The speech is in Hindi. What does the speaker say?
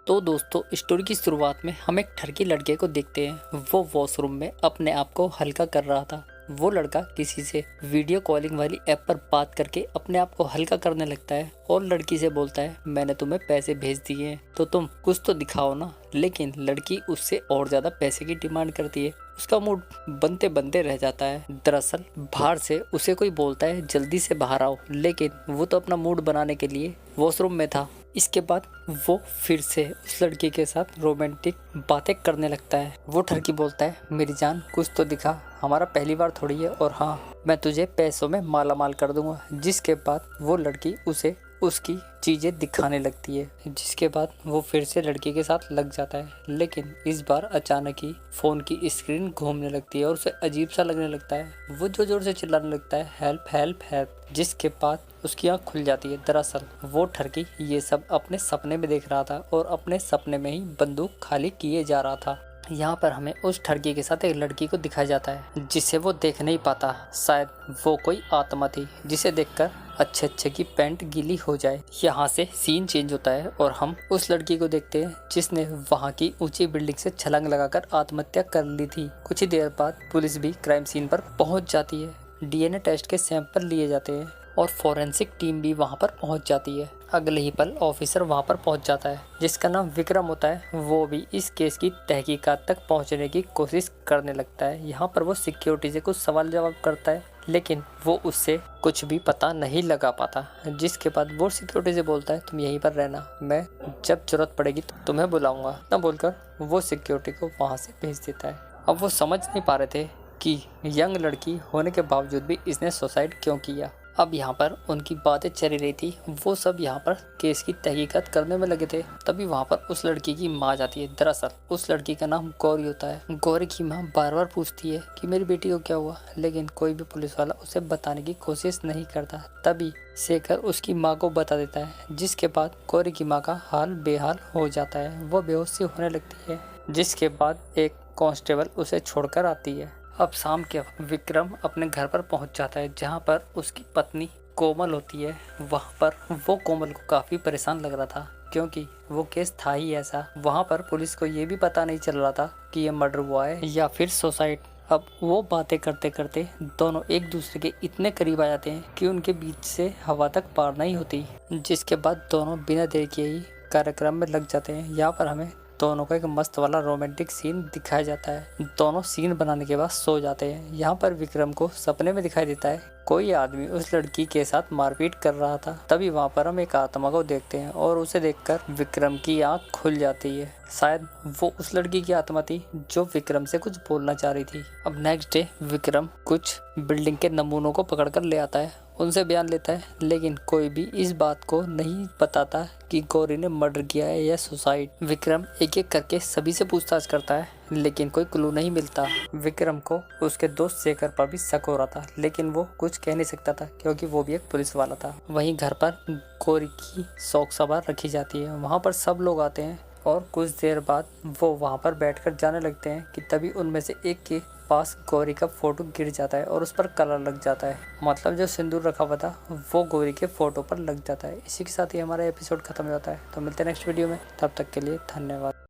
तो दोस्तों स्टोरी की शुरुआत में हम एक ठरकी लड़के को देखते हैं। वो वॉशरूम में अपने आप को हल्का कर रहा था। वो लड़का किसी से वीडियो कॉलिंग वाली ऐप पर बात करके अपने आप को हल्का करने लगता है और लड़की से बोलता है, मैंने तुम्हें पैसे भेज दिए हैं तो तुम कुछ तो दिखाओ ना। लेकिन लड़की उससे और ज्यादा पैसे की डिमांड करती है। उसका मूड बनते बनते रह जाता है। दरअसल बाहर से उसे कोई बोलता है जल्दी से बाहर आओ, लेकिन वो तो अपना मूड बनाने के लिए वॉशरूम में था। इसके बाद वो फिर से उस लड़की के साथ रोमांटिक बातें करने लगता है। वो ठरकी बोलता है, मेरी जान कुछ तो दिखा, हमारा पहली बार थोड़ी है, और हाँ मैं तुझे पैसों में माला माल कर दूंगा। जिसके बाद वो लड़की उसे उसकी चीजें दिखाने लगती है। जिसके बाद वो फिर से लड़की के साथ लग जाता है। लेकिन इस बार अचानक ही फोन की स्क्रीन घूमने लगती है और उसे अजीब सा लगने लगता है। वो जोर जोर से चिल्लाने लगता है, हेल्प हेल्प हेल्प। जिसके बाद उसकी आंख खुल जाती है। दरअसल वो ठरकी ये सब अपने सपने में देख रहा था और अपने सपने में ही बंदूक खाली किए जा रहा था। यहाँ पर हमें उस ठरकी के साथ एक लड़की को दिखाया जाता है जिसे वो देख नहीं पाता। शायद वो कोई आत्मा थी जिसे देखकर अच्छे अच्छे की पैंट गीली हो जाए। यहाँ से सीन चेंज होता है और हम उस लड़की को देखते हैं जिसने वहाँ की ऊंची बिल्डिंग से छलांग लगाकर आत्महत्या कर ली थी। कुछ ही देर बाद पुलिस भी क्राइम सीन पर पहुँच जाती है। DNA टेस्ट के सैंपल लिए जाते हैं और फॉरेंसिक टीम भी वहां पर पहुंच जाती है। अगले ही पल ऑफिसर वहां पर पहुंच जाता है जिसका नाम विक्रम होता है। वो भी इस केस की तहकीकात तक पहुंचने की कोशिश करने लगता है। यहाँ पर वो सिक्योरिटी से कुछ सवाल जवाब करता है, लेकिन वो उससे कुछ भी पता नहीं लगा पाता। जिसके बाद वो सिक्योरिटी से बोलता है, तुम यहीं पर रहना, मैं जब जरूरत पड़ेगी तो तुम्हें बुलाऊंगा। न बोलकर वो सिक्योरिटी को वहाँ से भेज देता है। अब वो समझ नहीं पा रहे थे कि यंग लड़की होने के बावजूद भी इसने सुसाइड क्यों किया। अब यहाँ पर उनकी बातें चल रही थी। वो सब यहाँ पर केस की तहकीकात करने में लगे थे। तभी वहाँ पर उस लड़की की माँ जाती है। दरअसल उस लड़की का नाम गौरी होता है। गौरी की माँ बार बार पूछती है कि मेरी बेटी को क्या हुआ, लेकिन कोई भी पुलिस वाला उसे बताने की कोशिश नहीं करता। तभी शेखर उसकी माँ को बता देता है। जिसके बाद गौरी की माँ का हाल बेहाल हो जाता है। वो बेहोश सी होने लगती है। जिसके बाद एक कांस्टेबल उसे छोड़कर आती है। अब शाम के वक्त विक्रम अपने घर पर पहुंच जाता है जहां पर उसकी पत्नी कोमल होती है। वहां पर वो कोमल को काफ़ी परेशान लग रहा था क्योंकि वो केस था ही ऐसा। वहां पर पुलिस को ये भी पता नहीं चल रहा था कि ये मर्डर हुआ है या फिर सुसाइड। अब वो बातें करते करते दोनों एक दूसरे के इतने करीब आ जाते हैं कि उनके बीच से हवा तक पार नहीं होती। जिसके बाद दोनों बिना देर किए ही कार्यक्रम में लग जाते हैं। यहाँ पर हमें दोनों का एक मस्त वाला रोमांटिक सीन दिखाया जाता है। दोनों सीन बनाने के बाद सो जाते हैं। यहाँ पर विक्रम को सपने में दिखाई देता है कोई आदमी उस लड़की के साथ मारपीट कर रहा था। तभी वहाँ पर हम एक आत्मा को देखते हैं और उसे देखकर विक्रम की आंख खुल जाती है। शायद वो उस लड़की की आत्मा थी जो विक्रम से कुछ बोलना चाह रही थी। अब नेक्स्ट डे विक्रम कुछ बिल्डिंग के नमूनों को पकड़कर ले आता है, उनसे बयान लेता है, लेकिन कोई भी इस बात को नहीं बताता कि गौरी ने मर्डर किया है या सुसाइड। विक्रम एक एक करके सभी से पूछताछ करता है, लेकिन कोई क्लू नहीं मिलता। विक्रम को उसके दोस्त शेखर पर भी शक हो रहा था, लेकिन वो कुछ कह नहीं सकता था क्योंकि वो भी एक पुलिस वाला था। वहीं घर पर गौरी की शोक सभा रखी जाती है। वहाँ पर सब लोग आते हैं और कुछ देर बाद वो वहाँ पर बैठकर जाने लगते हैं कि तभी उनमें से एक के पास गौरी का फोटो गिर जाता है और उस पर कलर लग जाता है। मतलब जो सिंदूर रखा हुआ था वो गौरी के फोटो पर लग जाता है। इसी के साथ ही हमारा एपिसोड खत्म हो जाता है। तो मिलते हैं नेक्स्ट वीडियो में, तब तक के लिए धन्यवाद।